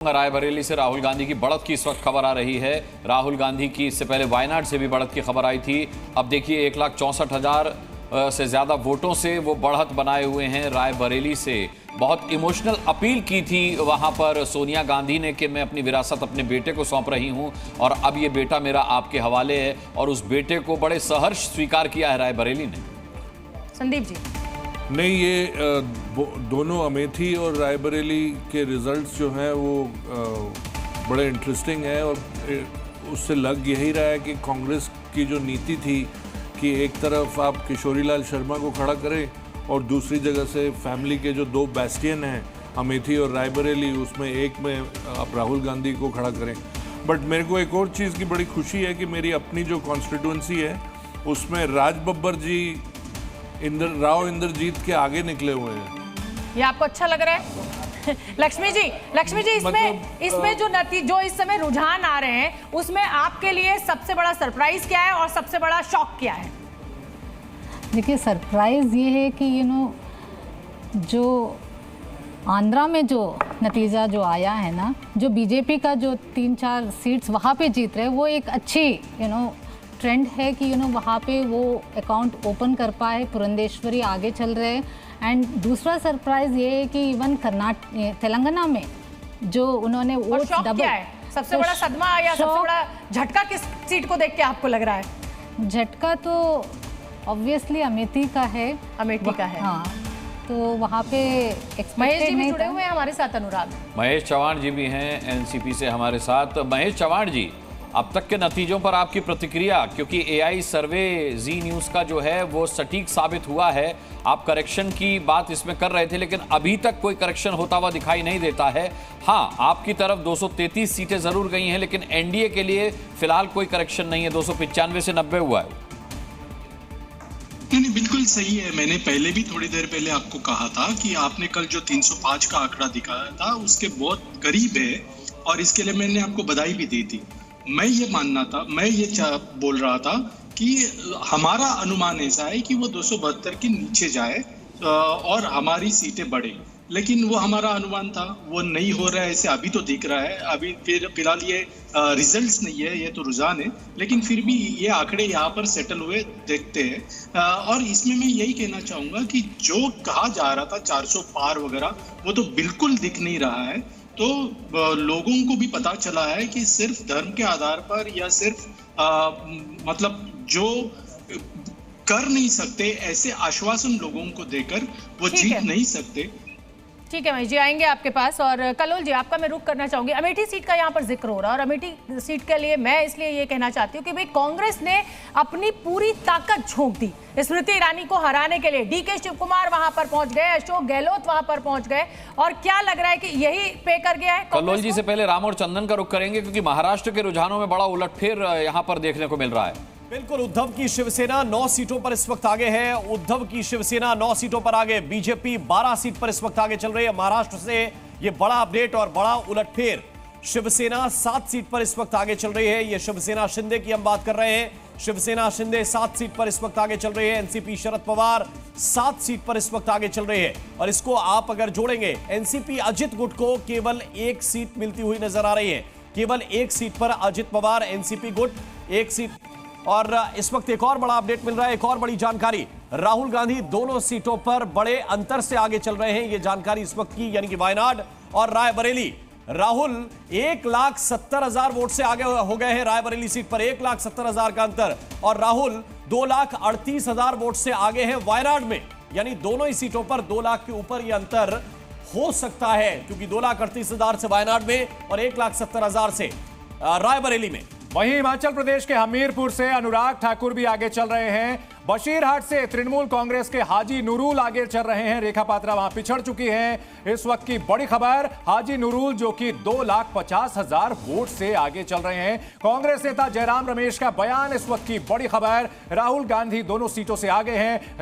रायबरेली से राहुल गांधी की बढ़त की इस वक्त खबर आ रही है। राहुल गांधी की इससे पहले वायनाड से भी बढ़त की खबर आई थी। अब देखिए 1,64,000 से ज्यादा वोटों से वो बढ़त बनाए हुए हैं रायबरेली से। बहुत इमोशनल अपील की थी वहां पर सोनिया गांधी ने कि मैं अपनी विरासत अपने बेटे को सौंप रही हूं और अब ये बेटा मेरा आपके हवाले है, और उस बेटे को बड़े सहर्ष स्वीकार किया है रायबरेली ने। संदीप जी, नहीं, ये दोनों अमेठी और रायबरेली के रिजल्ट्स जो हैं वो बड़े इंटरेस्टिंग हैं, और उससे लग यही रहा है कि कांग्रेस की जो नीति थी कि एक तरफ आप किशोरीलाल शर्मा को खड़ा करें और दूसरी जगह से फैमिली के जो दो बैस्टियन हैं अमेठी और रायबरेली, उसमें एक में आप राहुल गांधी को खड़ा करें। बट मेरे को एक और चीज़ की बड़ी खुशी है कि मेरी अपनी जो कॉन्स्टिट्यूंसी है उसमें राज बब्बर जी राव इंद्रजीत के आगे निकले हुए हैं। ये आपको अच्छा लग रहा है? लक्ष्मी जी इसमें जो इस समय रुझान आ रहे हैं उसमें आपके लिए सबसे बड़ा सरप्राइज क्या है और सबसे बड़ा शॉक क्या है? देखिए, सरप्राइज ये है कि जो आंध्रा में जो नतीजा जो आया है ना, जो बीजेपी का जो 3-4 सीट्स वहाँ पे जीत रहे, वो एक अच्छी ट्रेंड है कि वहाँ पे वो अकाउंट ओपन कर पाए। पुरंदेश्वरी आगे चल रहे हैं। एंड दूसरा सरप्राइज ये है कि इवन तेलंगाना में जो उन्होंने वोट डबल है, सबसे बड़ा सदमा या सबसे बड़ा झटका किस सीट को देख के आपको लग रहा है? झटका तो ऑब्वियसली अमेठी का है। हाँ, तो वहाँ पे महेश जी भी जुड़े हुए हैं हमारे साथ। अनुराग, महेश चौहान जी भी हैं एनसीपी से हमारे साथ। महेश चौहान जी, अब तक के नतीजों पर आपकी प्रतिक्रिया, क्योंकि एआई सर्वे जी न्यूज़ का जो है वो सटीक साबित हुआ है। आप करेक्शन की बात इसमें कर रहे थे, लेकिन अभी तक कोई करेक्शन होता हुआ दिखाई नहीं देता है। हाँ, आपकी तरफ 233 सीटें जरूर गई हैं, लेकिन एनडीए के लिए फिलहाल कोई करेक्शन नहीं है। 295 से 90 हुआ है। नहीं, बिल्कुल सही है। मैंने पहले भी थोड़ी देर पहले आपको कहा था कि आपने कल जो 305 का आंकड़ा दिखाया था उसके बहुत करीब है, और इसके लिए मैंने आपको बधाई भी दी थी। मैं ये बोल रहा था कि हमारा अनुमान ऐसा है कि वो 272 के नीचे जाए और हमारी सीटें बढ़े, लेकिन वो हमारा अनुमान था, वो नहीं हो रहा है ऐसे अभी तो दिख रहा है। अभी फिलहाल ये रिजल्ट्स नहीं है, ये तो रुझान है, लेकिन फिर भी ये आंकड़े यहाँ पर सेटल हुए देखते हैं। और इसमें मैं यही कहना चाहूँगा कि जो कहा जा रहा था 400 पार वगैरह, वो तो बिल्कुल दिख नहीं रहा है। तो लोगों को भी पता चला है कि सिर्फ धर्म के आधार पर या सिर्फ मतलब जो कर नहीं सकते ऐसे आश्वासन लोगों को देकर वो जीत नहीं सकते। ठीक है महेश जी, आएंगे आपके पास। और कलोल जी, आपका मैं रुख करना चाहूंगी। अमेठी सीट का यहाँ पर जिक्र हो रहा है, और अमेठी सीट के लिए मैं इसलिए ये कहना चाहती हूँ कि भाई कांग्रेस ने अपनी पूरी ताकत झोंक दी स्मृति ईरानी को हराने के लिए। डीके शिव कुमार वहां पर पहुंच गए, अशोक गहलोत वहां पर पहुंच गए, और क्या लग रहा है कि यही पे कर गया है? कलोल जी से पहले राम और चंदन का रुख करेंगे, क्योंकि महाराष्ट्र के रुझानों में बड़ा उलटफेर यहाँ पर देखने को मिल रहा है। बिल्कुल, उद्धव की शिवसेना 9 सीटों पर इस वक्त आगे है। उद्धव की शिवसेना 9 सीटों पर आगे, बीजेपी 12 सीट पर इस वक्त आगे चल रही है। महाराष्ट्र से ये बड़ा अपडेट और बड़ा उलटफेर। शिवसेना 7 सीट पर इस वक्त आगे चल रही है। ये शिवसेना शिंदे की हम बात कर रहे हैं। शिवसेना शिंदे 7 सीट पर इस वक्त आगे चल रही है। एनसीपी शरद पवार 7 सीट पर इस वक्त आगे चल रही है। और इसको आप अगर जोड़ेंगे, एनसीपी अजित गुट को केवल 1 सीट मिलती हुई नजर आ रही है। केवल 1 सीट पर अजित पवार, एनसीपी गुट 1 सीट। और इस वक्त एक और बड़ा अपडेट मिल रहा है, एक और बड़ी जानकारी। राहुल गांधी दोनों सीटों पर बड़े अंतर से आगे चल रहे हैं। यह जानकारी इस वक्त की, यानी कि वायनाड और रायबरेली। राहुल 1,70,000 वोट से आगे हो गए हैं रायबरेली सीट पर, 1,70,000 का अंतर। और राहुल 2,38,000 वोट से आगे हैं वायनाड में, यानी दोनों ही सीटों पर 2 लाख के ऊपर यह अंतर हो सकता है, क्योंकि 2,38,000 से वायनाड में और 1,70,000 से रायबरेली में। वहीं हिमाचल प्रदेश के हमीरपुर से अनुराग ठाकुर भी आगे चल रहे हैं। बशीरहाट से तृणमूल कांग्रेस के हाजी नूरुल आगे चल रहे हैं। रेखा पात्रा वहां पिछड़ चुकी हैं। इस वक्त की बड़ी खबर, हाजी नूरुल जो कि 2,50,000 वोट से आगे चल रहे हैं। कांग्रेस नेता जयराम रमेश का बयान इस वक्त की बड़ी खबर। राहुल गांधी दोनों सीटों से आगे हैं।